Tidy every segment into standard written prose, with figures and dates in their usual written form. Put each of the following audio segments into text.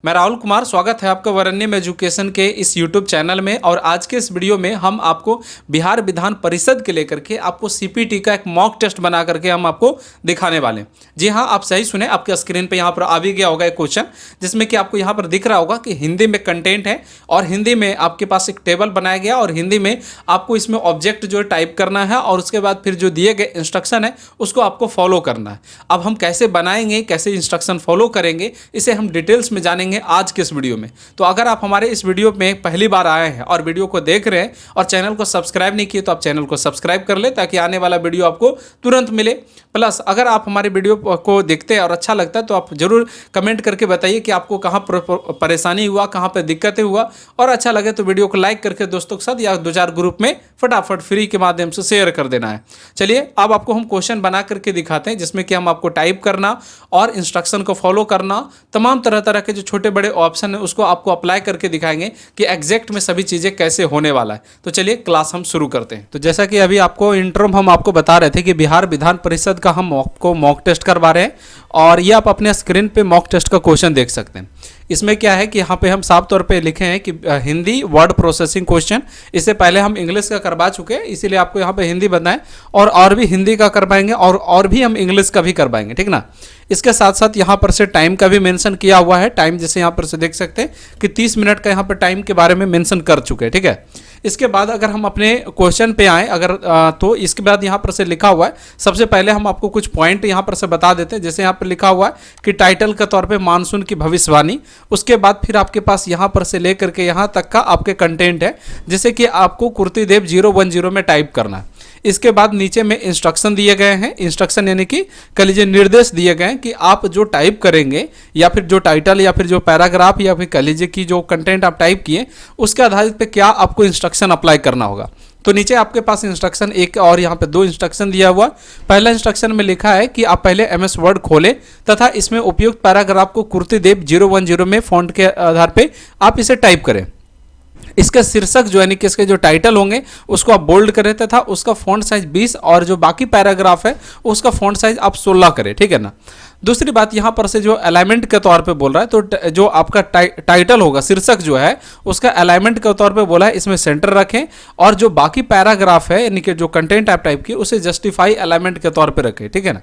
मैं राहुल कुमार, स्वागत है आपका वरण्यम एजुकेशन के इस YouTube चैनल में। और आज के इस वीडियो में हम आपको बिहार विधान परिषद के लेकर के आपको सीपीटी का एक मॉक टेस्ट बना करके हम आपको दिखाने वाले हैं। जी हाँ, आप सही सुने, आपके स्क्रीन पे यहाँ पर आ भी गया होगा एक क्वेश्चन, जिसमें कि आपको यहाँ पर दिख रहा होगा कि हिंदी में कंटेंट है और हिंदी में आपके पास एक टेबल बनाया गया और हिंदी में आपको इसमें ऑब्जेक्ट जो टाइप करना है और उसके बाद फिर जो दिए गए इंस्ट्रक्शन है उसको आपको फॉलो करना है। अब हम कैसे बनाएंगे, कैसे इंस्ट्रक्शन फॉलो करेंगे, इसे हम डिटेल्स में जानेंगे आज के इस वीडियो में। तो अगर आप हमारे इस वीडियो में पहली बार आए हैं और वीडियो को देख रहे हैं और चैनल को सब्सक्राइब नहीं किए तो आप चैनल को सब्सक्राइब कर ले, ताकि आने वाला वीडियो आपको तुरंत मिले। प्लस अगर आप हमारे वीडियो को देखते हैं और अच्छा लगता है तो आप जरूर कमेंट करके बताइए कि आपको कहाँ परेशानी हुआ, कहाँ पर दिक्कतें हुआ, और अच्छा लगे तो वीडियो को लाइक करके दोस्तों के साथ या 2-4 ग्रुप में फटाफट फ्री के माध्यम से शेयर कर देना है। चलिए अब आपको हम क्वेश्चन बना करके दिखाते हैं, जिसमें कि हम आपको टाइप करना और इंस्ट्रक्शन को फॉलो करना, तमाम तरह तरह के जो छोटे बड़े ऑप्शन है उसको आपको अप्लाई करके दिखाएंगे कि एग्जैक्ट में सभी चीज़ें कैसे होने वाला है। तो चलिए क्लास हम शुरू करते हैं। तो जैसा कि अभी आपको इंट्रो में हम आपको बता रहे थे कि बिहार विधान परिषद का हम आपको मॉक टेस्ट करवा रहे हैं, और ये आप अपने स्क्रीन पे मॉक टेस्ट का क्वेश्चन देख सकते हैं। इसमें क्या है कि यहाँ पे हम साफ तौर पे लिखे हैं कि हिंदी वर्ड प्रोसेसिंग क्वेश्चन। इससे पहले हम इंग्लिश का करवा चुके हैं, इसीलिए आपको यहाँ पे हिंदी बताएं, और भी हिंदी का करवाएंगे और भी हम इंग्लिश का भी करवाएंगे, ठीक ना। इसके साथ साथ यहाँ पर से टाइम का भी मेंशन किया हुआ है। टाइम जैसे यहाँ पर से देख सकते हैं कि 30 मिनट का यहाँ पर टाइम के बारे में मेंशन कर चुके हैं, ठीक है। इसके बाद अगर हम अपने क्वेश्चन पे आए तो इसके बाद यहाँ पर से लिखा हुआ है, सबसे पहले हम आपको कुछ पॉइंट यहाँ पर से बता देते हैं। जैसे यहाँ पर लिखा हुआ है कि टाइटल के तौर पे मानसून की भविष्यवाणी, उसके बाद फिर आपके पास यहाँ पर से लेकर के यहाँ तक का आपके कंटेंट है, जैसे कि आपको कुर्तीदेव 010 में टाइप करना है। इसके बाद नीचे में इंस्ट्रक्शन दिए गए हैं। इंस्ट्रक्शन यानी कि कह लीजिए निर्देश दिए गए हैं कि आप जो टाइप करेंगे या फिर जो टाइटल या फिर जो पैराग्राफ या फिर कह लीजिए कि जो कंटेंट आप टाइप किए उसके आधारित पे क्या आपको इंस्ट्रक्शन अप्लाई करना होगा। तो नीचे आपके पास इंस्ट्रक्शन एक और यहाँ पे 2 इंस्ट्रक्शन दिया हुआ। पहला इंस्ट्रक्शन में लिखा है कि आप पहले MS वर्ड खोलें तथा इसमें उपयुक्त पैराग्राफ को कुर्तीदेव 010 में फॉन्ट के आधार पे आप इसे टाइप करें। इसका शीर्षक जो यानी कि इसके जो टाइटल होंगे उसको आप बोल्ड करें तथा उसका फॉन्ट साइज 20 और जो बाकी पैराग्राफ है उसका फॉन्ट साइज आप 16 करें, ठीक है ना। दूसरी बात यहाँ पर से जो अलाइनमेंट के तौर पे बोल रहा है, तो जो आपका टाइटल होगा, शीर्षक जो है उसका अलाइनमेंट के तौर पे बोला है इसमें सेंटर रखें, और जो बाकी पैराग्राफ है यानी कि जो कंटेंट आप टाइप किए उसे जस्टिफाई अलाइनमेंट के तौर पे रखें, ठीक है ना।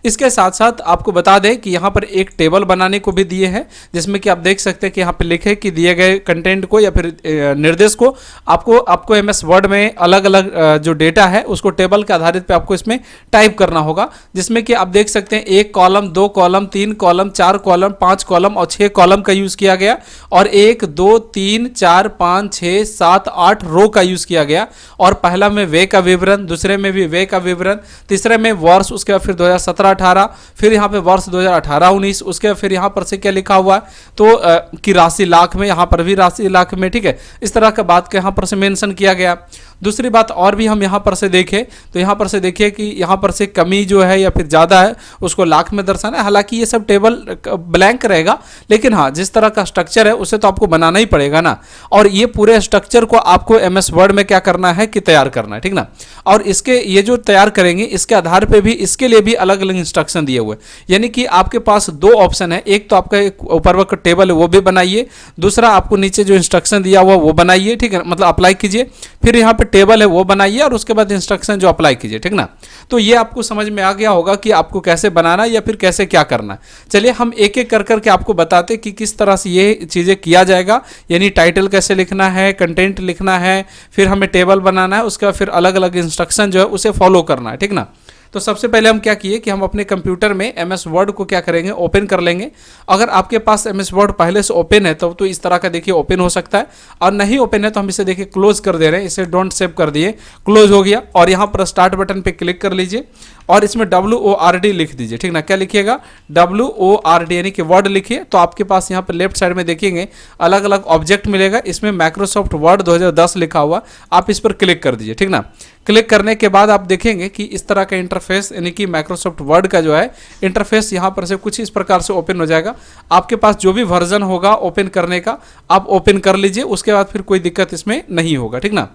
इसके साथ साथ आपको बता दें कि यहाँ पर एक टेबल बनाने को भी दिए हैं, जिसमें कि आप देख सकते हैं कि यहाँ पे लिखे कि दिए गए कंटेंट को या फिर निर्देश को आपको MS वर्ड में अलग अलग जो डेटा है उसको टेबल के आधारित पे आपको इसमें टाइप करना होगा, जिसमें कि आप देख सकते हैं 1 column, 2 column, 3 column, 4 column, 5 column और 6 कॉलम का यूज किया गया, और 1, 2, 3, 4, 5, 6, 7, 8 रो का यूज किया गया। और पहला में वे का विवरण, दूसरे में भी वे का विवरण, तीसरे में वर्ष, उसके बाद फिर 2017-18, फिर यहाँ पे वर्ष 2018-19, उसके बाद फिर यहाँ पर से क्या लिखा हुआ है तो कि राशि लाख में, यहाँ पर भी राशि लाख में, ठीक है। इस तरह का बात का यहाँ पर से मेंशन किया गया। दूसरी बात और भी हम यहाँ पर से देखें तो यहाँ पर से देखिए कि यहाँ पर से कमी जो है या फिर ज़्यादा है उसको लाख में दर्शाना है। हालांकि ये सब टेबल ब्लैंक रहेगा, लेकिन हाँ जिस तरह का स्ट्रक्चर है उसे तो आपको बनाना ही पड़ेगा ना, और ये पूरे स्ट्रक्चर को आपको MS वर्ड में क्या करना है कि तैयार करना है, ठीक ना। और इसके ये जो तैयार करेंगे इसके आधार पर भी इसके लिए भी अलग अलग इंस्ट्रक्शन दिए हुए, यानी कि आपके पास 2 ऑप्शन है। एक तो आपका ऊपर का टेबल है वो भी बनाइए, दूसरा आपको नीचे जो इंस्ट्रक्शन दिया हुआ वो बनाइए, ठीक है, मतलब अप्लाई कीजिए, फिर यहाँ पे टेबल है वो बनाइए और उसके बाद इंस्ट्रक्शन जो अप्लाई कीजिए, ठीक ना। तो ये आपको समझ में आ गया होगा कि आपको कैसे बनाना या फिर कैसे क्या करना है। चलिए हम एक एक कर करके आपको बताते कि किस तरह से ये चीज़ें किया जाएगा, यानी टाइटल कैसे लिखना है, कंटेंट लिखना है, फिर हमें टेबल बनाना है, उसका फिर अलग अलग इंस्ट्रक्शन जो है उसे फॉलो करना है, ठीक ना। तो सबसे पहले हम क्या किए कि हम अपने कंप्यूटर में MS वर्ड को क्या करेंगे, ओपन कर लेंगे। अगर आपके पास MS वर्ड पहले से ओपन है तो इस तरह का देखिए ओपन हो सकता है, और नहीं ओपन है तो हम इसे देखिए क्लोज कर दे रहे हैं, इसे डोंट सेव कर दिए, क्लोज हो गया। और यहाँ पर स्टार्ट बटन पे क्लिक कर लीजिए और इसमें WORD लिख दीजिए, ठीक ना। क्या लिखिएगा, WORD यानी कि वर्ड लिखिए। तो आपके पास यहाँ पर लेफ्ट साइड में देखेंगे अलग अलग ऑब्जेक्ट मिलेगा, इसमें माइक्रोसॉफ्ट वर्ड 2010 लिखा हुआ, आप इस पर क्लिक कर दीजिए, ठीक ना। क्लिक करने के बाद आप देखेंगे कि इस तरह का इंटरफेस यानी कि माइक्रोसॉफ्ट वर्ड का जो है इंटरफेस यहाँ पर से कुछ इस प्रकार से ओपन हो जाएगा। आपके पास जो भी वर्जन होगा ओपन करने का आप ओपन कर लीजिए, उसके बाद फिर कोई दिक्कत इसमें नहीं होगा, ठीक ना।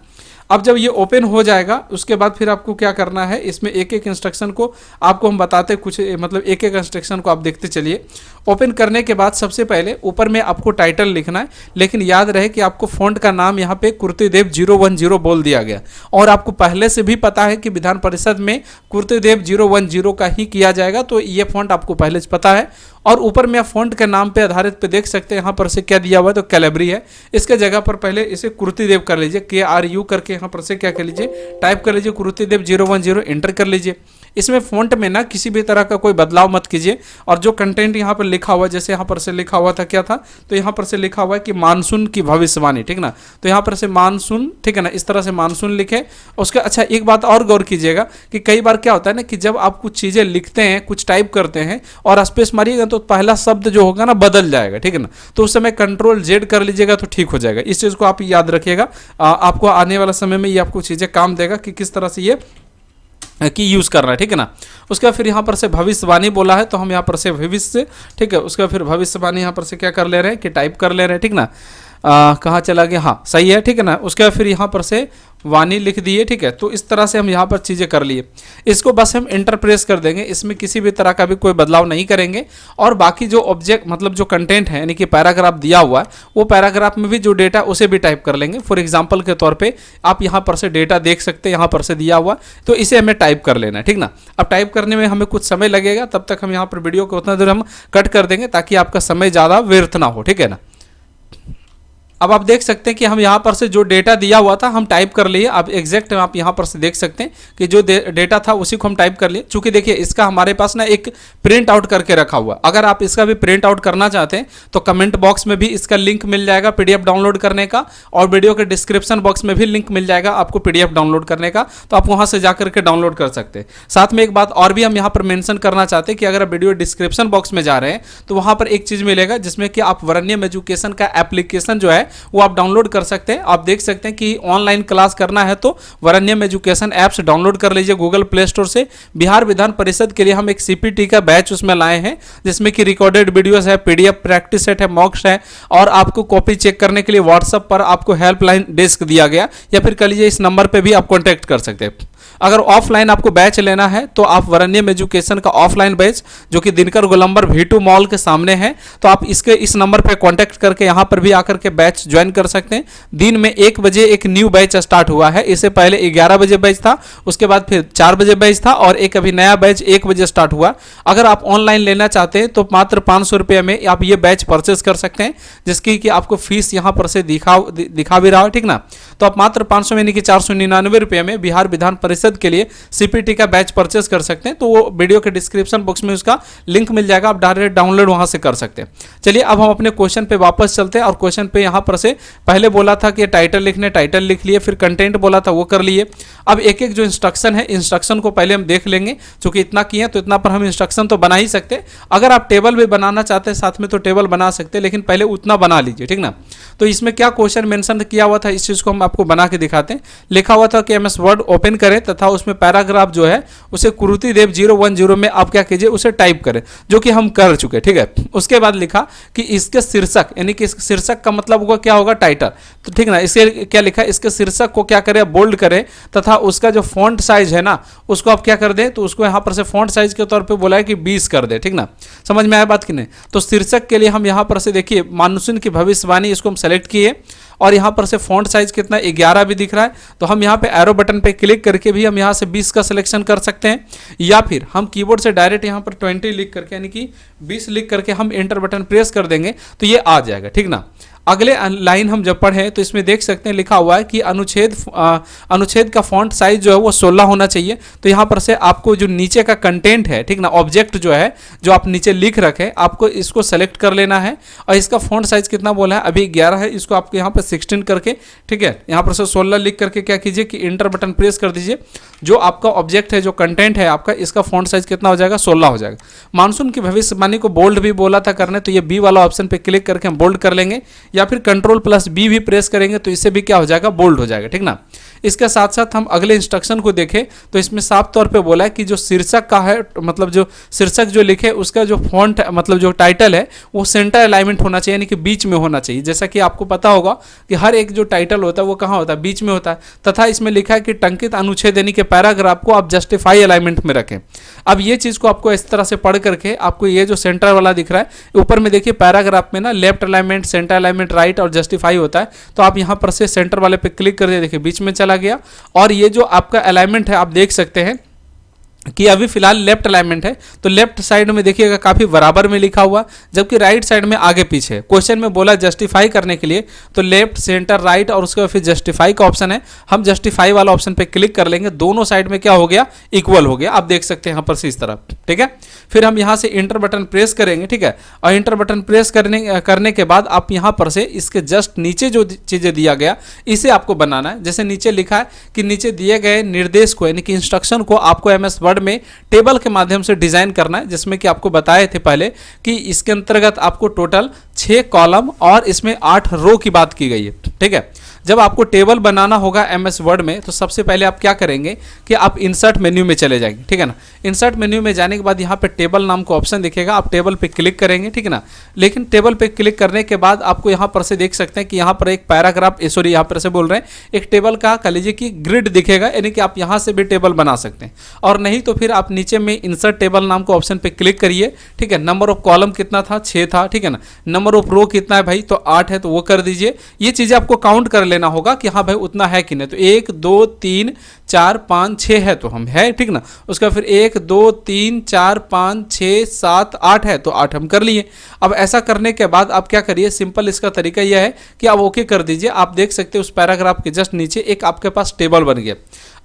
अब जब ये ओपन हो जाएगा उसके बाद फिर आपको क्या करना है, इसमें एक एक इंस्ट्रक्शन को आपको हम बताते कुछ, मतलब एक एक इंस्ट्रक्शन को आप देखते चलिए। ओपन करने के बाद सबसे पहले ऊपर में आपको टाइटल लिखना है, लेकिन याद रहे कि आपको फ़ॉन्ट का नाम यहाँ पे कुर्तीदेव 010 बोल दिया गया, और आपको पहले से भी पता है कि विधान परिषद में कुर्तीदेव 010 का ही किया जाएगा, तो ये फ़ॉन्ट आपको पहले से पता है। और ऊपर में आप फ़ॉन्ट के नाम पे आधारित पे देख सकते हैं यहाँ पर से क्या दिया हुआ है, तो कैलेबरी है। इसके जगह पर पहले इसे कुर्तीदेव कर लीजिए, KRU करके यहाँ पर से क्या कर लीजिए, टाइप कर लीजिए कुर्तीदेव 010, एंटर कर लीजिए। इसमें फ़ॉन्ट में ना किसी भी तरह का कोई बदलाव मत कीजिए, और जो कंटेंट यहाँ पर लिखा हुआ है, जैसे यहाँ पर से लिखा हुआ था क्या था, तो यहाँ पर से लिखा हुआ है कि मानसून की भविष्यवाणी, ठीक ना, तो यहाँ पर से मानसून, ठीक है ना, इस तरह से मानसून लिखे। उसका अच्छा एक बात और गौर कीजिएगा कि कई बार क्या होता है ना कि जब आप कुछ चीज़ें लिखते हैं, कुछ टाइप करते हैं और स्पेस मारिएगा तो पहला शब्द जो होगा ना बदल जाएगा, ठीक है ना, तो उस समय Ctrl Z कर लीजिएगा तो ठीक हो जाएगा। इस चीज़ को आप याद रखिएगा, आपको आने वाला समय में ये आपको चीज़ें काम देगा कि किस तरह से ये की यूज़ करना है, ठीक है ना। उसका फिर यहाँ पर से भविष्यवाणी बोला है, तो हम यहाँ पर से भविष्य, ठीक है, उसका फिर भविष्यवाणी यहाँ पर से क्या कर ले रहे हैं कि टाइप कर ले रहे हैं, ठीक ना। कहाँ चला गया, हाँ सही है, ठीक है ना। उसके फिर यहाँ पर से वाणी लिख दिए, ठीक है। तो इस तरह से हम यहाँ पर चीज़ें कर लिए। इसको बस हम एंटर प्रेस कर देंगे, इसमें किसी भी तरह का भी कोई बदलाव नहीं करेंगे। और बाकी जो ऑब्जेक्ट मतलब जो कंटेंट है यानी कि पैराग्राफ दिया हुआ है, वो पैराग्राफ में भी जो डेटा उसे भी टाइप कर लेंगे। फॉर एग्जाम्पल के तौर पर आप यहाँ पर से डेटा देख सकते हैं, यहाँ पर से दिया हुआ, तो इसे हमें टाइप कर लेना है, ठीक ना। अब टाइप करने में हमें कुछ समय लगेगा, तब तक हम यहाँ पर वीडियो को उतना देर हम कट कर देंगे ताकि आपका समय ज़्यादा व्यर्थ ना हो, ठीक है ना। अब आप देख सकते हैं कि हम यहाँ पर से जो डेटा दिया हुआ था हम टाइप कर लिए। अब एग्जैक्ट आप यहाँ पर से देख सकते हैं कि जो डेटा था उसी को हम टाइप कर लिए। चूंकि देखिए इसका हमारे पास ना एक प्रिंट आउट करके रखा हुआ, अगर आप इसका भी प्रिंट आउट करना चाहते हैं तो कमेंट बॉक्स में भी इसका लिंक मिल जाएगा PDF डाउनलोड करने का, और वीडियो के डिस्क्रिप्शन बॉक्स में भी लिंक मिल जाएगा आपको PDF डाउनलोड करने का, तो आप वहाँ से जाकर के डाउनलोड कर सकते हैं। साथ में एक बात और भी हम यहाँ पर मेंशन करना चाहते हैं कि अगर आप वीडियो डिस्क्रिप्शन बॉक्स में जा रहे हैं तो वहाँ पर एक चीज़ मिलेगा जिसमें कि आप वरण्यम एजुकेशन का एप्लीकेशन जो है वो आप डाउनलोड कर सकते हैं। आप देख सकते हैं कि ऑनलाइन क्लास करना है तो वरण्यम एजुकेशन ऐप्स डाउनलोड कर लीजिए गूगल प्ले स्टोर से। बिहार विधान परिषद के लिए हम एक CPT का बैच उसमें लाए हैं जिसमें कि रिकॉर्डेड वीडियोस है, PDF प्रैक्टिस सेट है, मॉक्स है, और आपको कॉपी चेक करने के लिए व्हाट्सएप पर आपको हेल्पलाइन डेस्क दिया गया, या फिर कह लीजिए इस नंबर पर भी आप कॉन्टैक्ट कर सकते हैं। अगर ऑफलाइन आपको बैच लेना है तो आप वरण्यम एजुकेशन का ऑफलाइन बैच जो कि दिनकर गोलंबर V2 मॉल के सामने है, तो आप इसके इस नंबर पर कॉन्टैक्ट करके यहाँ पर भी आकर के बैच ज्वाइन कर सकते हैं। दिन में 1 बजे एक न्यू बैच स्टार्ट हुआ है, इससे पहले 11 बजे बैच था, उसके बाद फिर 4 बजे बैच था, और एक अभी नया बैच 1 बजे स्टार्ट हुआ। अगर आप ऑनलाइन लेना चाहते हैं तो मात्र 500 रुपये में आप ये बैच परचेज कर सकते हैं, जिसकी कि आपको फीस यहाँ पर से दिखा भी रहा है, ठीक ना। तो आप मात्र 500 यानी कि 499 रुपये में बिहार विधान परिषद के लिए CPT का बैच परचेस कर सकते हैं। तो वो वीडियो के डिस्क्रिप्शन बॉक्स में उसका लिंक मिल जाएगा, आप डायरेक्ट डाउनलोड वहां से कर सकते हैं। चलिए अब हम अपने क्वेश्चन पे वापस चलते हैं, और क्वेश्चन पे यहाँ पर से पहले बोला था कि टाइटल लिखने, टाइटल लिख लिए, फिर कंटेंट बोला था वो कर लिए। अब एक एक जो इंस्ट्रक्शन है, इंस्ट्रक्शन को पहले हम देख लेंगे, चूंकि इतना किए तो इतना पर हम इंस्ट्रक्शन तो बना ही सकते। अगर आप टेबल भी बनाना चाहते हैं साथ में तो टेबल बना सकते हैं, लेकिन पहले उतना बना लीजिए, ठीक ना। तो इसमें क्या क्वेश्चन मेंशन किया हुआ था इस चीज़ को हम आपको बना के दिखाते हैं। लिखा हुआ था कि MS वर्ड ओपन करें तथा उसमें पैराग्राफ जो है उसे कुर्तीदेव 010 में आप क्या कीजिए, उसे टाइप करें, जो कि हम कर चुके, ठीक है। उसके बाद लिखा कि इसके शीर्षक, यानी कि इसके शीर्षक का मतलब होगा क्या होगा, टाइटल, तो ठीक ना। इसके क्या लिखा है, इसके शीर्षक को क्या करें, बोल्ड करें, तथा उसका जो फॉन्ट साइज है ना उसको आप क्या कर दें, तो उसको यहाँ पर से फॉन्ट साइज के तौर पर बोला है कि 20 कर दे, ठीक ना। समझ में आया बात कि नहीं। तो शीर्षक के लिए हम यहाँ पर से देखिए मानसून की भविष्यवाणी, इसको हम सेलेक्ट किए, और यहाँ पर से फॉन्ट साइज कितना 11 भी दिख रहा है, तो हम यहाँ पे एरो बटन पे क्लिक करके भी हम यहाँ से 20 का सिलेक्शन कर सकते हैं, या फिर हम कीबोर्ड से डायरेक्ट यहाँ पर 20 लिख करके यानी कि 20 लिख करके हम एंटर बटन प्रेस कर देंगे तो ये आ जाएगा, ठीक ना। अगले लाइन हम जब पढ़ें तो इसमें देख सकते हैं लिखा हुआ है कि अनुच्छेद का फॉन्ट साइज जो है वो 16 होना चाहिए। तो यहाँ पर से आपको जो नीचे का कंटेंट है, ठीक ना, ऑब्जेक्ट जो है जो आप नीचे लिख रखे, आपको इसको सेलेक्ट कर लेना है, और इसका फॉन्ट साइज कितना बोला है, अभी 11 है, इसको आपको यहाँ पर 16 करके, ठीक है, यहाँ पर से 16 लिख करके क्या कीजिए कि इंटर बटन प्रेस कर दीजिए। जो आपका ऑब्जेक्ट है, जो कंटेंट है आपका, इसका फॉन्ट साइज कितना हो जाएगा, 16 हो जाएगा। मानसून की भविष्यवाणी को बोल्ड भी बोला था करने, तो ये B वाला ऑप्शन पे क्लिक करके हम बोल्ड कर लेंगे, या फिर Ctrl+B भी प्रेस करेंगे तो इससे भी क्या हो जाएगा, बोल्ड हो जाएगा, ठीक ना। इसके साथ साथ हम अगले इंस्ट्रक्शन को देखें तो इसमें साफ तौर पे बोला है कि जो शीर्षक का है, मतलब जो शीर्षक जो लिखे उसका जो फॉन्ट मतलब जो टाइटल है वो सेंटर अलाइनमेंट होना चाहिए, यानी कि बीच में होना चाहिए। जैसा कि आपको पता होगा कि हर एक जो टाइटल होता है वो कहाँ होता है, बीच में होता है। तथा इसमें लिखा है कि टंकित अनुच्छेद यानी कि पैराग्राफ को आप जस्टिफाई अलाइनमेंट में रखें। अब ये चीज़ को आपको इस तरह से पढ़ करके आपको ये जो सेंटर वाला दिख रहा है ऊपर में देखिए पैराग्राफ में ना left alignment, centre alignment, right और जस्टिफाई होता है। तो आप यहाँ पर से सेंटर वाले पे क्लिक कर दिए, देखिए बीच में चला गया। और ये जो आपका अलाइनमेंट है आप देख सकते हैं कि अभी फिलहाल लेफ्ट अलाइनमेंट है, तो लेफ्ट साइड में देखिएगा काफ़ी बराबर में लिखा हुआ, जबकि राइट साइड में आगे पीछे। क्वेश्चन में बोला जस्टिफाई करने के लिए तो लेफ्ट, सेंटर, राइट और उसके बाद फिर जस्टिफाई का ऑप्शन है। हम जस्टिफाई वाला ऑप्शन पे क्लिक कर लेंगे, दोनों साइड में क्या हो गया, इक्वल हो गया। आप देख सकते हैं यहाँ पर से इस तरह, ठीक है। फिर हम यहाँ से इंटर बटन प्रेस करेंगे, ठीक है। और इंटर बटन प्रेस करने के बाद आप यहाँ पर से इसके जस्ट नीचे जो चीज़ें दिया गया इसे आपको बनाना है। जैसे नीचे लिखा है कि नीचे दिए गए निर्देश को यानी कि इंस्ट्रक्शन को आपको MS वर्ड में टेबल के माध्यम से डिजाइन करना है, जिसमें कि आपको बताए थे पहले कि इसके अंतर्गत आपको टोटल 6 कॉलम और इसमें 8 रो की बात की गई है, ठीक है। जब आपको टेबल बनाना होगा MS वर्ड में तो सबसे पहले आप क्या करेंगे कि आप इंसर्ट मेन्यू में चले जाएंगे, ठीक है ना। इंसर्ट मेन्यू में जाने के बाद यहाँ पे टेबल नाम का ऑप्शन दिखेगा, आप टेबल पे क्लिक करेंगे, ठीक है ना। लेकिन टेबल पे क्लिक करने के बाद आपको यहाँ पर से देख सकते हैं कि यहाँ पर एक पैराग्राफ, सॉरी यहाँ पर से बोल रहे हैं, एक टेबल का कह लीजिए कि ग्रिड दिखेगा, यानी कि आप यहाँ से भी टेबल बना सकते हैं। और नहीं तो फिर आप नीचे में इंसर्ट टेबल नाम का ऑप्शन पे क्लिक करिए, ठीक है। नंबर ऑफ कॉलम कितना था, 6 था, ठीक है ना। नंबर ऑफ रो कितना है भाई, तो 8 है, तो वो कर दीजिए। ये चीज़ें आपको काउंट कर लेना होगा कि हाँ भाई उतना है कि नहीं। तो 1 2 3 4 5 6 है तो हम है, ठीक ना। उसका फिर 1 2 3 4 5 6 7 8 है तो 8 हम कर लिए। अब ऐसा करने के बाद आप क्या करिए, सिंपल इसका तरीका यह है कि आप ओके कर दीजिए। आप देख सकते हैं उस पैराग्राफ के जस्ट नीचे एक आपके पास टेबल बन गया।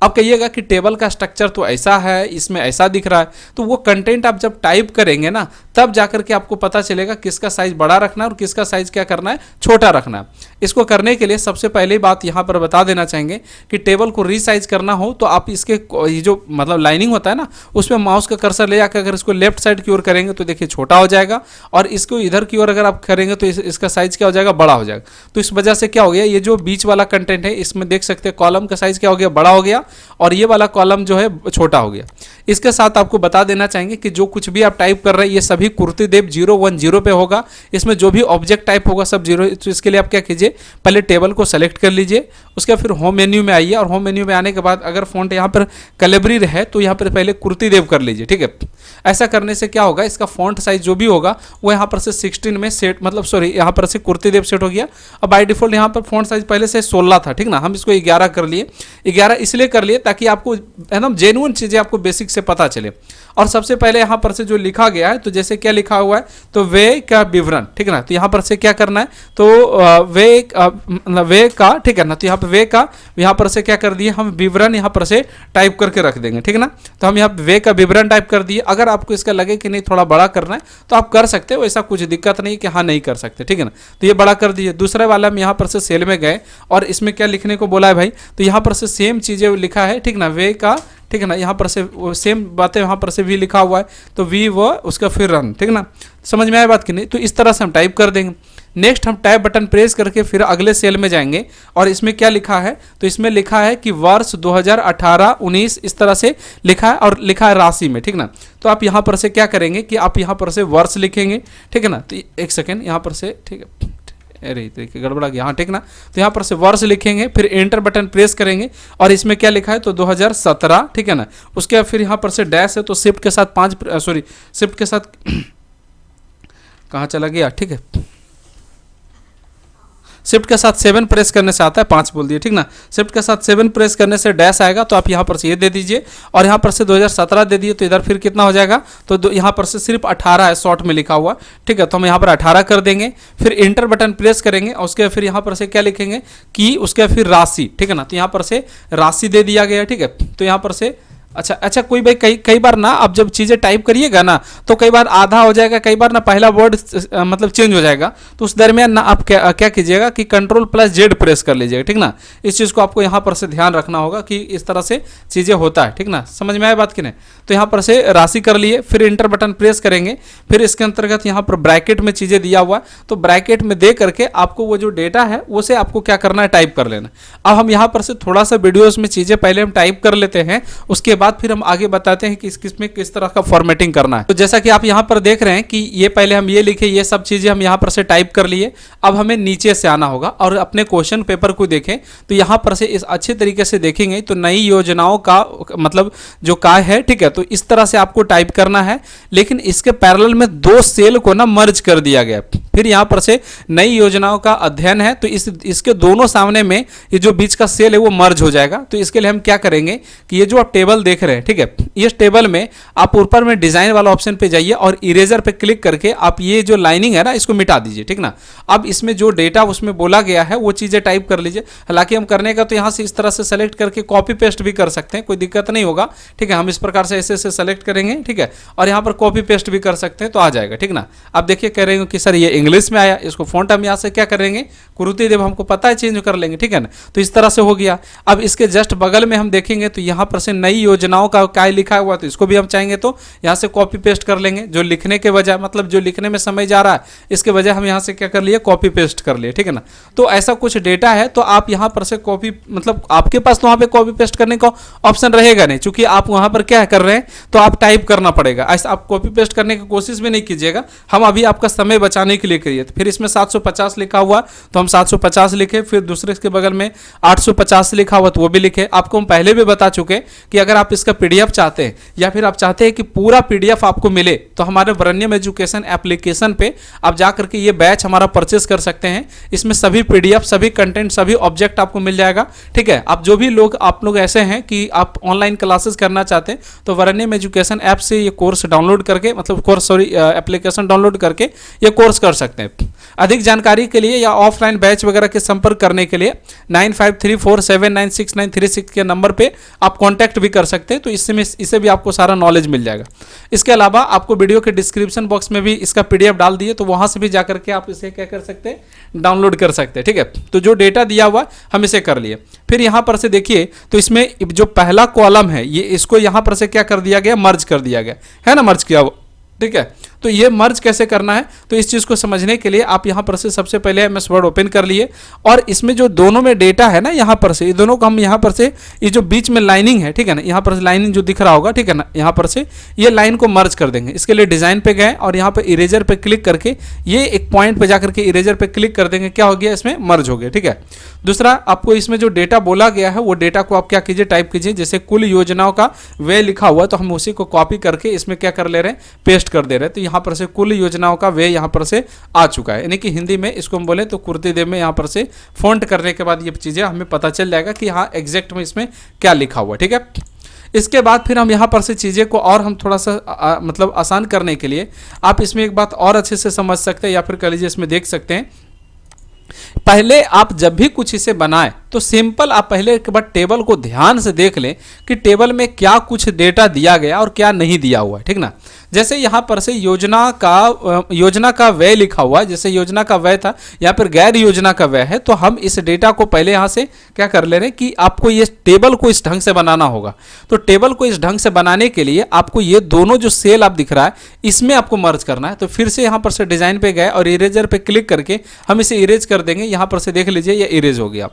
अब कहिएगा कि टेबल का स्ट्रक्चर तो ऐसा है, इसमें ऐसा दिख रहा है, तो वो कंटेंट आप जब टाइप करेंगे ना तब जाकर के आपको पता चलेगा किसका साइज बड़ा रखना है और किसका साइज क्या करना है, छोटा रखना है। इसको करने के लिए सबसे पहले बात यहाँ पर बता देना चाहेंगे कि टेबल को रीसाइज करना हो तो आप इसके ये जो मतलब लाइनिंग होता है ना उसमें माउस का कर्सर ले जाकर अगर इसको लेफ्ट साइड की ओर करेंगे तो देखिए छोटा हो जाएगा, और इसको इधर की ओर अगर आप करेंगे तो इसका साइज क्या हो जाएगा, बड़ा हो जाएगा। तो इस वजह से क्या हो गया, ये जो बीच वाला कंटेंट है इसमें देख सकते हैं कॉलम का साइज क्या हो गया, बड़ा हो गया, और ये वाला कॉलम जो है छोटा हो गया। इसके साथ आपको बता देना चाहेंगे कि जो कुछ भी आप टाइप कर रहे हैं ये सभी कुर्तीदेव 010 पे होगा। इसमें जो भी ऑब्जेक्ट टाइप होगा सब 0। तो इसके लिए आप क्या कीजिए, पहले टेबल को सेलेक्ट कर लीजिए, उसके फिर होम मेन्यू में आइए, और होम मेन्यू में आने के बाद अगर फॉन्ट यहाँ पर कलेब्री है तो यहाँ पर पहले कुर्तीदेव कर लीजिए, ठीक है। ऐसा करने से क्या होगा, इसका फॉन्ट साइज जो भी होगा वो यहाँ पर से 16 में सेट, मतलब सॉरी यहाँ पर से कुर्तीदेव सेट हो गया। अब बाय डिफॉल्ट यहाँ पर फॉन्ट साइज पहले से 16 था, ठीक ना। हम इसको 11 कर लिए। 11 इसलिए कर लिए ताकि आपको एकदम जेन्युइन चीज़ें आपको बेसिक से पता चले। और सबसे पहले यहाँ पर से जो लिखा गया है, तो जैसे क्या लिखा हुआ है, तो वे का विवरण, ठीक है ना। तो यहाँ पर से क्या करना है, तो वे का, ठीक है ना। तो यहाँ पर वे का, यहाँ पर से क्या कर दिए हम, विवरण यहाँ पर से टाइप करके रख देंगे, ठीक है ना। तो हम यहाँ वे का विवरण टाइप कर दिए। अगर आपको इसका लगे कि नहीं थोड़ा बड़ा करना है तो आप कर सकते हो, ऐसा कुछ दिक्कत नहीं कि हाँ नहीं कर सकते, ठीक है ना। तो ये बड़ा कर दीजिए। दूसरे वाला हम यहाँ पर से सेल में गए और इसमें क्या लिखने को बोला है भाई, तो यहाँ पर से सेम चीज़ें लिखा है, ठीक ना, वे का, ठीक है ना। यहाँ पर से सेम बातें यहाँ पर से भी लिखा हुआ है, तो वी वो उसका फिर रन, ठीक है ना। समझ में आया बात कि नहीं। तो इस तरह से हम टाइप कर देंगे। नेक्स्ट हम टैब बटन प्रेस करके फिर अगले सेल में जाएंगे और इसमें क्या लिखा है, तो इसमें लिखा है कि वर्ष 2018-19 इस तरह से लिखा है, और लिखा है राशि में, ठीक ना। तो आप यहाँ पर से क्या करेंगे कि आप यहाँ पर से वर्ष लिखेंगे, ठीक है ना। तो एक सेकेंड यहाँ पर से, ठीक है, अरे तरीके गड़बड़ा गया, हाँ ठीक ना। तो यहाँ पर से वर्ष लिखेंगे, फिर एंटर बटन प्रेस करेंगे और इसमें क्या लिखा है, तो 2017, ठीक है ना। उसके बाद फिर यहाँ पर से डैश है, तो शिफ्ट के साथ 5, सॉरी शिफ्ट के साथ कहाँ चला गया, ठीक है, शिफ्ट के साथ 7 प्रेस करने से आता है, 5 बोल दिए, ठीक ना। शिफ्ट के साथ 7 प्रेस करने से डैश आएगा, तो आप यहाँ पर से ये दे दीजिए और यहाँ पर से 2017 दे दिए, तो इधर फिर कितना हो जाएगा, तो यहाँ पर से सिर्फ 18 है शॉर्ट में लिखा हुआ, ठीक है। तो हम यहाँ पर 18 कर देंगे, फिर इंटर बटन प्रेस करेंगे और उसके फिर यहाँ पर से क्या लिखेंगे कि उसके फिर राशि, ठीक है ना। तो यहाँ पर से राशि दे दिया गया, ठीक है। तो यहाँ पर से अच्छा अच्छा, कोई भाई कई कई बार ना आप जब चीज़ें टाइप करिएगा ना तो कई बार आधा हो जाएगा, कई बार ना पहला वर्ड मतलब चेंज हो जाएगा, तो उस दरमियान ना आप क्या कीजिएगा कि Ctrl+Z प्रेस कर लीजिएगा, ठीक ना। इस चीज़ को आपको यहाँ पर से ध्यान रखना होगा कि इस तरह से चीज़ें होता है, ठीक ना। समझ में आया बात कि नहीं। तो यहाँ पर से राशि कर लिए, फिर इंटर बटन प्रेस करेंगे, फिर इसके अंतर्गत यहाँ पर ब्रैकेट में चीज़ें दिया हुआ, तो ब्रैकेट में दे करके आपको वो जो डेटा है उसे आपको क्या करना है, टाइप कर लेना। अब हम यहाँ पर से थोड़ा सा वीडियोस में चीज़ें पहले हम टाइप कर लेते हैं, उसके बाद फिर हम आगे बताते हैं कि किस में किस तरह का फॉर्मेटिंग करना है। तो जैसा कि आप यहाँ पर देख रहे हैं कि ये पहले हम ये लिखे, ये सब चीज़ें हम यहाँ पर से टाइप कर लिए। अब हमें नीचे से आना होगा और अपने क्वेश्चन पेपर को देखें, तो यहाँ पर से इस अच्छे तरीके से देखेंगे तो नई योजनाओं का मतलब जो काय है, ठीक है। तो इस तरह से आपको टाइप करना है, लेकिन इसके पैरेलल में 2 सेल को ना मर्ज कर दिया गया। फिर यहाँ पर से नई योजनाओं का अध्ययन है, तो इसके दोनों सामने में ये जो बीच का सेल है वो मर्ज हो जाएगा। तो इसके लिए हम क्या करेंगे कि ये जो आप टेबल देख रहे हैं, ठीक है, इस टेबल में आप ऊपर में डिजाइन वाला ऑप्शन पे जाइए और इरेजर पे क्लिक करके आप ये जो लाइनिंग है ना इसको मिटा दीजिए, ठीक ना। अब इसमें जो डेटा उसमें बोला गया है वो चीज़ें टाइप कर लीजिए। हालांकि हम करने का तो यहाँ से इस तरह से सेलेक्ट करके कॉपी पेस्ट भी कर सकते हैं, कोई दिक्कत नहीं होगा, ठीक है। हम इस प्रकार से ऐसे सेलेक्ट करेंगे, ठीक है, और यहाँ पर कॉपी पेस्ट भी कर सकते हैं तो आ जाएगा, ठीक ना। अब देखिए कह रहे हैं कि सर ये इंग्लिश में आया, इसको फॉन्ट हम यहाँ से क्या करेंगे, कुरुति देव हमको पता है, चेंज कर लेंगे, ठीक है ना। तो इस तरह से हो गया। अब इसके जस्ट बगल में हम देखेंगे तो यहाँ पर से नई योजनाओं का क्या लिखा हुआ, तो इसको भी हम चाहेंगे तो यहाँ से कॉपी पेस्ट कर लेंगे। जो लिखने के बजाय मतलब जो लिखने में समय जा रहा है इसके बजाय हम यहाँ से क्या कर लिए, कॉपी पेस्ट कर लिए, ठीक है ना। तो ऐसा कुछ डेटा है तो आप यहाँ पर से कॉपी मतलब आपके पास तो वहाँ पे कॉपी पेस्ट करने का ऑप्शन रहेगा नहीं, चूंकि आप वहाँ पर क्या कर रहे हैं तो आप टाइप करना पड़ेगा। ऐसा आप कॉपी पेस्ट करने की कोशिश भी नहीं कीजिएगा, हम अभी आपका समय बचाने के लिए करिए। फिर इसमें 750 लिखा हुआ तो हम 750 लिखे, फिर दूसरे के बगल में 850 लिखा हुआ तो वो भी लिखे। आपको हम पहले भी बता चुके कि अगर आप इसका पीडीएफ चाहते हैं या फिर आप चाहते हैं कि पूरा पीडीएफ आपको मिले तो हमारे वरण्यम एजुकेशन एप्लीकेशन पे आप जा करके ये बैच हमारा परचेस कर सकते हैं। इसमें सभी पीडीएफ, सभी कंटेंट, सभी ऑब्जेक्ट आपको मिल जाएगा, ठीक है। आप जो भी लोग आप लोग ऐसे हैं कि आप ऑनलाइन क्लासेस करना चाहते हैं तो वरण्यम एजुकेशन ऐप से ये कोर्स डाउनलोड करके मतलब कोर्स एप्लीकेशन डाउनलोड करके ये कोर्स कर सकते हैं। अधिक जानकारी के लिए या ऑफलाइन बैच वगैरह के संपर्क करने के लिए 9534796936 के नंबर पे आप कांटेक्ट भी कर सकते हैं। तो इससे भी आपको सारा नॉलेज मिल जाएगा। इसके अलावा आपको वीडियो के डिस्क्रिप्शन बॉक्स में भी इसका पीडीएफ डाल दिए, तो वहां से भी जाकर के आप इसे क्या कर सकते हैं, डाउनलोड कर सकते हैं, ठीक है। तो जो डेटा दिया हुआ हम इसे कर लिए। फिर यहां पर से देखिए तो इसमें जो पहला कॉलम है ये इसको यहां पर से क्या कर दिया गया, मर्ज कर दिया गया है ना, मर्ज किया हुआ, ठीक है। तो ये मर्ज कैसे करना है, तो इस चीज़ को समझने के लिए आप यहाँ पर से सबसे पहले एमएस वर्ड ओपन कर लिए और इसमें जो दोनों में डेटा है ना यहाँ पर से, ये दोनों को हम यहाँ पर से ये जो बीच में लाइनिंग है, ठीक है ना, यहाँ पर से लाइनिंग जो दिख रहा होगा, ठीक है ना, यहाँ पर से ये लाइन को मर्ज कर देंगे। इसके लिए डिज़ाइन पे गए और यहाँ पर इरेजर पे क्लिक करके ये एक पॉइंट पे जाकर के इरेजर पे क्लिक कर देंगे, क्या हो गया, इसमें मर्ज हो गया, ठीक है। दूसरा, आपको इसमें जो डेटा बोला गया है वो डेटा को आप क्या कीजिए, टाइप कीजिए। जैसे कुल योजनाओं का व्यय लिखा हुआ तो हम उसी को कॉपी करके इसमें क्या कर ले रहे हैं, पेस्ट कर दे रहे हैं। तो यहाँ पर से कुल योजनाओं का व्यय यहाँ पर से आ चुका है, यानी कि हिंदी में इसको हम बोले तो कुर्ती देव में यहाँ पर से फॉन्ट करने के बाद ये चीज़ें हमें पता चल जाएगा कि हाँ एग्जैक्ट में इसमें क्या लिखा हुआ है, ठीक है। इसके बाद फिर हम यहाँ पर से चीज़ें को और हम थोड़ा सा मतलब आसान करने के लिए आप इसमें एक बात और अच्छे से समझ सकते हैं या फिर कह लीजिए इसमें देख सकते हैं। पहले आप जब भी कुछ इसे बनाएं तो सिंपल आप पहले एक बार टेबल को ध्यान से देख लें कि टेबल में क्या कुछ डेटा दिया गया और क्या नहीं दिया हुआ है, ठीक ना। जैसे यहाँ पर से योजना का व्यय लिखा हुआ है, जैसे योजना का व्यय था यहाँ पर गैर योजना का व्यय है, तो हम इस डेटा को पहले यहाँ से क्या कर ले रहे हैं कि आपको ये टेबल को इस ढंग से बनाना होगा। तो टेबल को इस ढंग से बनाने के लिए आपको ये दोनों जो सेल आप दिख रहा है इसमें आपको मर्ज करना है। तो फिर से यहाँ पर से डिजाइन पे गए और इरेजर पे क्लिक करके हम इसे इरेज कर देंगे। यहाँ पर से देख लीजिए ये इरेज हो गया।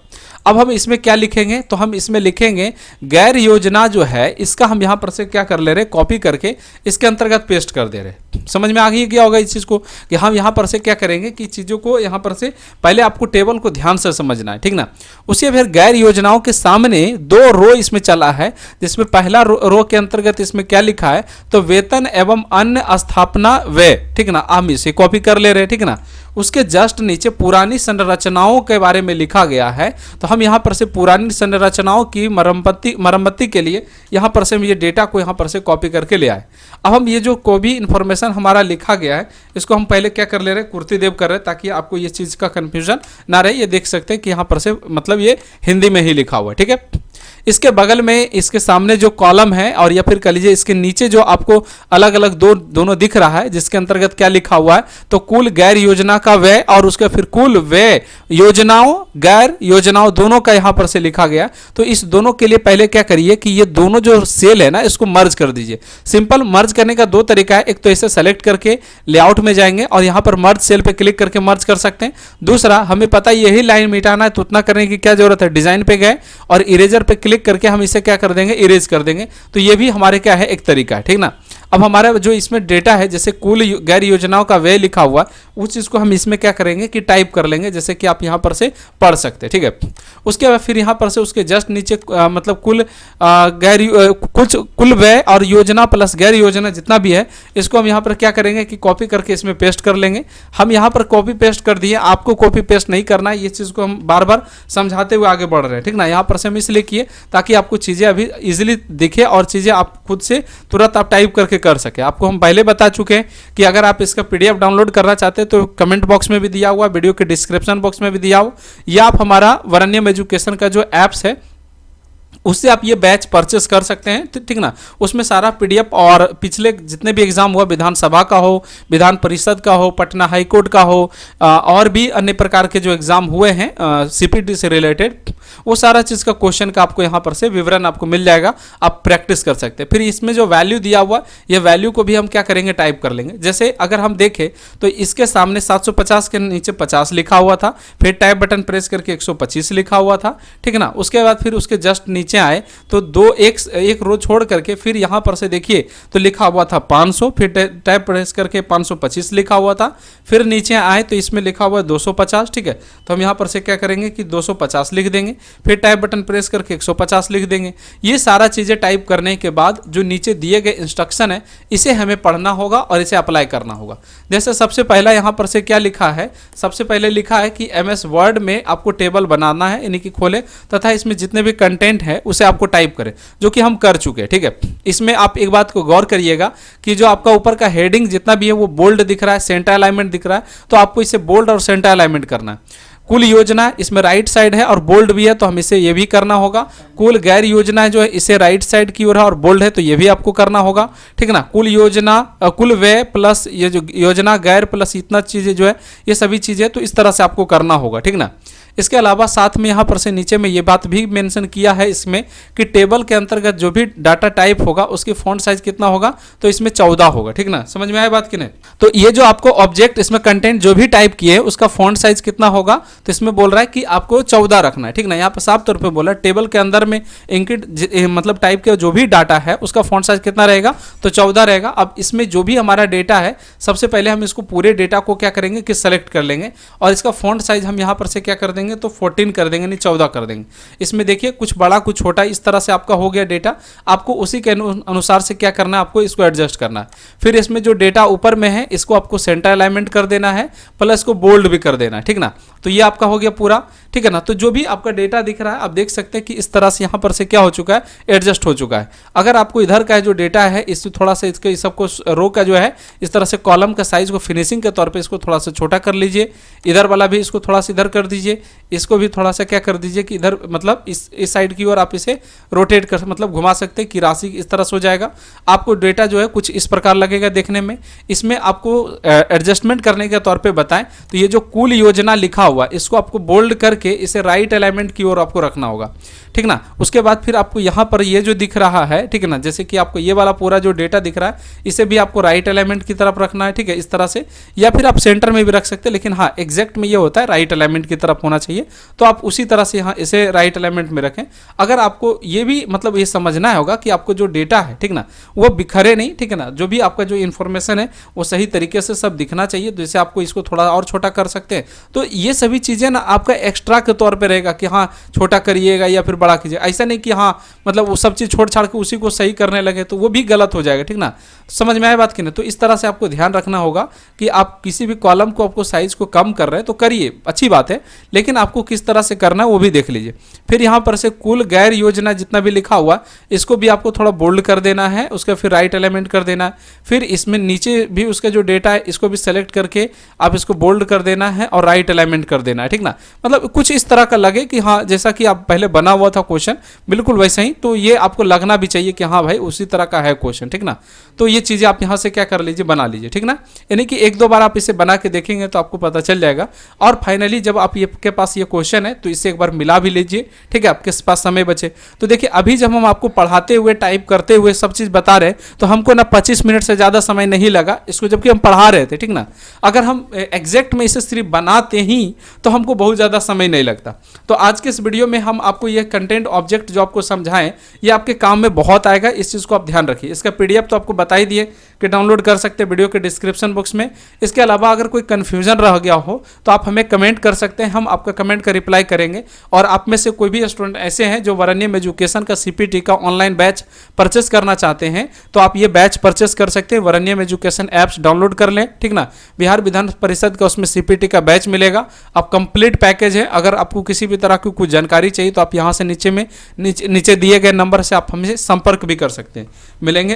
अब हम इसमें क्या लिखेंगे, तो हम इसमें लिखेंगे गैर योजना जो है इसका हम यहाँ पर से क्या कर ले रहे हैं, कॉपी करके इसके अंतर्गत पेस्ट कर दे रहे। समझ में आ गई क्या होगा इस चीज़ को कि हम यहाँ पर से क्या करेंगे कि चीज़ों को यहाँ पर से पहले आपको टेबल को ध्यान से समझना है, ठीक ना। उसी फिर गैर योजनाओं के सामने 2 रो इसमें चला है, जिसमें पहला रो के अंतर्गत इसमें क्या लिखा है, तो वेतन एवं अन्य स्थापना व्यय, ठीक ना। हम इसे कॉपी कर ले रहे हैं, ठीक ना। उसके जस्ट नीचे पुरानी संरचनाओं के बारे में लिखा गया है। तो हम यहाँ पर से पुरानी संरचनाओं की मरम्मती के लिए यहाँ पर से हम ये डेटा को यहाँ पर से कॉपी करके ले आए। अब हम ये जो कोई भी इन्फॉर्मेशन हमारा लिखा गया है इसको हम पहले क्या कर ले रहे हैं, कुर्ती देव कर रहे हैं, ताकि आपको ये चीज़ का कन्फ्यूजन ना रहे। ये देख सकते हैं कि यहाँ पर से मतलब ये हिंदी में ही लिखा हुआ है, ठीक है। इसके बगल में इसके सामने जो कॉलम है और या फिर कह लीजिए इसके नीचे जो आपको अलग अलग दोनों दिख रहा है, जिसके अंतर्गत क्या लिखा हुआ है, तो कुल गैर योजना का व्यय और उसके फिर कुल व्यय योजनाओं गैर योजनाओं दोनों का यहां पर से लिखा गया। तो इस दोनों के लिए पहले क्या करिए कि ये दोनों जो सेल है ना इसको मर्ज कर दीजिए। सिंपल मर्ज करने का दो तरीका है, एक तो इसे सेलेक्ट करके लेआउट में जाएंगे और यहां पर मर्ज सेल पे क्लिक करके मर्ज कर सकते हैं। दूसरा, हमें पता यही लाइन मिटाना है तो उतना करने की क्या जरूरत है, डिजाइन पे गए और इरेजर पे क्लिक करके हम इसे क्या कर देंगे, इरेज कर देंगे। तो ये भी हमारे क्या है, एक तरीका है, ठीक ना। अब हमारा जो इसमें डेटा है, जैसे कुल गैर योजनाओं का व्यय लिखा हुआ, उस चीज को हम इसमें क्या करेंगे कि टाइप कर लेंगे, जैसे कि आप यहां पर से पढ़ सकते हैं, ठीक है। उसके बाद फिर यहां पर से उसके जस्ट नीचे मतलब कुल व्यय और योजना प्लस गैर योजना जितना भी है इसको हम यहां पर क्या करेंगे कि कॉपी करके इसमें पेस्ट कर लेंगे। हम यहां पर कॉपी पेस्ट कर दिए, आपको कॉपी पेस्ट नहीं करना है, ये चीज को हम बार बार समझाते हुए आगे बढ़ रहे हैं, ठीक ना। यहां पर से हम इसलिए किए ताकि आपको चीजें अभी इजीली दिखे और चीजें आप खुद से तुरंत आप टाइप करके कर सके। आपको हम पहले बता चुके हैं कि अगर आप इसका पीडीएफ डाउनलोड करना चाहते हैं तो कमेंट बॉक्स में भी दिया हुआ, वीडियो के डिस्क्रिप्शन बॉक्स में भी दिया हुआ, या आप हमारा वरण्यम एजुकेशन का जो ऐप्स है उससे आप ये बैच परचेस कर सकते हैं, ठीक ना। उसमें सारा पीडीएफ और पिछले जितने भी एग्जाम हुआ, विधानसभा का हो, विधान परिषद का हो, पटना हाईकोर्ट का हो, और भी अन्य प्रकार के जो एग्जाम हुए हैं सीपीटी से रिलेटेड, वो सारा चीज़ का क्वेश्चन का आपको यहाँ पर से विवरण आपको मिल जाएगा, आप प्रैक्टिस कर सकते हैं। फिर इसमें जो वैल्यू दिया हुआ, ये वैल्यू को भी हम क्या करेंगे, टाइप कर लेंगे। जैसे अगर हम देखें तो इसके सामने 750 के नीचे 50 लिखा हुआ था, फिर टाइप बटन प्रेस करके 125 लिखा हुआ था, ठीक है ना। उसके बाद फिर उसके जस्ट नीचे आए तो एक रो छोड़ करके फिर यहां पर से देखिए तो लिखा हुआ था 500, फिर टैब प्रेस करके 525 लिखा हुआ था, फिर नीचे आए तो इसमें लिखा हुआ 250, ठीक है। तो हम यहां पर से क्या करेंगे कि 250 लिख देंगे, फिर टाइप बटन प्रेस करके 150 लिख देंगे। ये सारा चीजें टाइप करने के बाद जो नीचे दिए गए इंस्ट्रक्शन है इसे हमें पढ़ना होगा और इसे अप्लाई करना होगा। जैसे सबसे पहला यहां पर से क्या लिखा है, सबसे पहले लिखा है कि एमएस वर्ड में आपको टेबल बनाना है, यानी कि खोले तथा इसमें जितने भी कंटेंट है उसे आपको टाइप करें, जो कि हम कर चुके हैं, ठीक है। इसमें आप एक बात को गौर करिएगा कि जो आपका ऊपर का हेडिंग जितना भी है वो बोल्ड दिख रहा है, सेंटर अलाइनमेंट दिख रहा है, तो आपको इसे बोल्ड और सेंटर अलाइनमेंट करना है। कुल योजना इसमें राइट साइड है और बोल्ड भी है, तो हम इसे ये भी करना होगा। कुल गैर योजना जो है इसे राइट साइड की ओर है और बोल्ड है, तो ये भी आपको करना होगा, ठीक ना। कुल योजना कुल व्यय प्लस ये जो योजना गैर प्लस इतना चीजें जो है ये सभी चीजें, तो इस तरह से आपको करना होगा, ठीक ना। इसके अलावा साथ में यहाँ पर से नीचे में ये बात भी मेंशन किया है इसमें कि टेबल के अंतर्गत जो भी डाटा टाइप होगा उसकी फॉन्ट साइज कितना होगा, तो इसमें 14 होगा, ठीक ना। समझ में आया बात कि नहीं। तो ये जो आपको ऑब्जेक्ट इसमें कंटेंट जो भी टाइप किए हैं उसका फॉन्ट साइज कितना होगा, तो इसमें बोल रहा है कि आपको 14 रखना है, ठीक ना। यहाँ पर साफ तौर पर बोला टेबल के अंदर में इंकिट मतलब टाइप के जो भी डाटा है उसका फॉन्ट साइज कितना रहेगा, तो 14 रहेगा। अब इसमें जो भी हमारा डेटा है सबसे पहले हम इसको पूरे डेटा को क्या करेंगे कि सेलेक्ट कर लेंगे और इसका फॉन्ट साइज हम यहाँ पर से क्या कर देंगे, तो 14 कर देंगे, नहीं 14 कर देंगे। इसमें देखिए कुछ बड़ा कुछ छोटा, इस तरह से आपका हो गया डेटा। आपको उसी के अनुसार से क्या करना है, आपको इसको एडजस्ट करना है। फिर इसमें जो डेटा ऊपर में है इसको आपको सेंटर अलाइनमेंट कर देना है, प्लस इसको बोल्ड भी कर देना है, ठीक ना। तो ये आपका हो गया पूरा, ठीक है ना। तो जो भी आपका डेटा दिख रहा है आप देख सकते हैं कि इस तरह से यहाँ पर से क्या हो चुका है, एडजस्ट हो चुका है। अगर आपको इधर का जो डेटा है इससे थोड़ा सा इसके सबको रो का जो है इस तरह से कॉलम का साइज को फिनिशिंग के तौर पे इसको थोड़ा सा छोटा कर लीजिए, इधर वाला भी इसको थोड़ा सा इधर कर दीजिए, इसको भी थोड़ा सा क्या कर दीजिए कि इधर मतलब इस साइड की ओर आप इसे रोटेट कर मतलब घुमा सकते हैं कि राशि इस तरह से हो जाएगा। आपको डेटा जो है कुछ इस प्रकार लगेगा देखने में। इसमें आपको एडजस्टमेंट करने के तौर पे बताएं तो ये जो कुल योजना लिखा हुआ इसको आपको बोल्ड करके इसे राइट अलाइनमेंट की ओर आपको रखना होगा, ठीक ना। उसके बाद फिर आपको यहाँ पर ये जो दिख रहा है, ठीक है ना, जैसे कि आपको ये वाला पूरा जो डेटा दिख रहा है इसे भी आपको राइट अलाइनमेंट की तरफ रखना है, ठीक है, इस तरह से, या फिर आप सेंटर में भी रख सकते हैं, लेकिन हाँ एग्जैक्ट में ये होता है राइट अलाइनमेंट की तरफ होना चाहिए, तो आप उसी तरह से यहाँ इसे राइट अलाइनमेंट में रखें। अगर आपको ये भी मतलब ये समझना होगा कि आपको जो डेटा है, ठीक ना, वो बिखरे नहीं, ठीक है ना, जो भी आपका जो इन्फॉर्मेशन है वो सही तरीके से सब दिखना चाहिए, तो जैसे आपको इसको थोड़ा और छोटा कर सकते हैं। तो ये सभी चीज़ें ना आपका एक्स्ट्रा के तौर पर रहेगा कि हाँ छोटा करिएगा या फिर बड़ा कीजिए। ऐसा नहीं कि हाँ मतलब वो सब चीज़ छोड़ छाड़ के उसी को सही करने लगे तो वो भी गलत हो जाएगा, ठीक ना। समझ में आए बात की ना। तो इस तरह से आपको ध्यान रखना होगा कि आप किसी भी कॉलम को आपको साइज को कम कर रहे हैं तो करिए, अच्छी बात है, लेकिन आपको किस तरह से करना है वो भी देख लीजिए। फिर यहाँ पर से कुल गैर योजना जितना भी लिखा हुआ इसको भी आपको थोड़ा बोल्ड कर देना है, उसका फिर राइट एलिमेंट कर देना है। फिर इसमें नीचे भी उसका जो डेटा है इसको भी सेलेक्ट करके आप इसको बोल्ड कर देना है और राइट अलाइनमेंट कर देना है, ठीक ना। मतलब कुछ इस तरह का लगे कि हाँ जैसा कि आप पहले बना हुआ था क्वेश्चन बिल्कुल वैसे ही, तो ये आपको लगना भी चाहिए कि हाँ भाई उसी तरह का है क्वेश्चन, ठीक ना। तो ये चीज़ें आप यहाँ से क्या कर लीजिए, बना लीजिए, ठीक ना। यानी कि एक दो बार आप इसे बना के देखेंगे तो आपको पता चल जाएगा। और फाइनली जब आपके पास ये क्वेश्चन है तो इसे एक बार मिला भी लीजिए, ठीक है, आपके पास समय बचे तो। देखिए अभी जब हम आपको पढ़ाते हुए टाइप करते हुए सब चीज़ बता रहे तो हमको ना 25 मिनट से ज़्यादा समय नहीं लगा इसको, जबकि हम पढ़ा रहे थे, ठीक ना। अगर हम एग्जैक्ट में इसे सिर्फ बनाते ही तो हमको बहुत ज़्यादा समय नहीं लगता। तो आज के इस वीडियो में हम आपको ये कंटेंट ऑब्जेक्ट जो आपको समझाएं ये आपके काम में बहुत आएगा, इस चीज़ को आप ध्यान रखिए। इसका PDF तो आपको बता ही दिए कि डाउनलोड कर सकते हैं वीडियो के डिस्क्रिप्शन बॉक्स में। इसके अलावा अगर कोई कन्फ्यूजन रह गया हो तो आप हमें कमेंट कर सकते हैं, हम आपका कमेंट का रिप्लाई करेंगे। और आप में से कोई भी स्टूडेंट ऐसे हैं जो वरनियम एजुकेशन का CPT का ऑनलाइन बैच परचेस करना चाहते हैं तो आप ये बैच परचेस कर सकते हैं। वरनियम एजुकेशन ऐप्स डाउनलोड कर लें, ठीक ना। बिहार विधान परिषद का उसमें CPT का बैच मिलेगा। अब कंप्लीट पैकेज है। अगर आपको किसी भी तरह की कुछ जानकारी चाहिए तो आप यहाँ से नीचे दिए गए नंबर से आप हमसे संपर्क भी कर सकते हैं। मिलेंगे।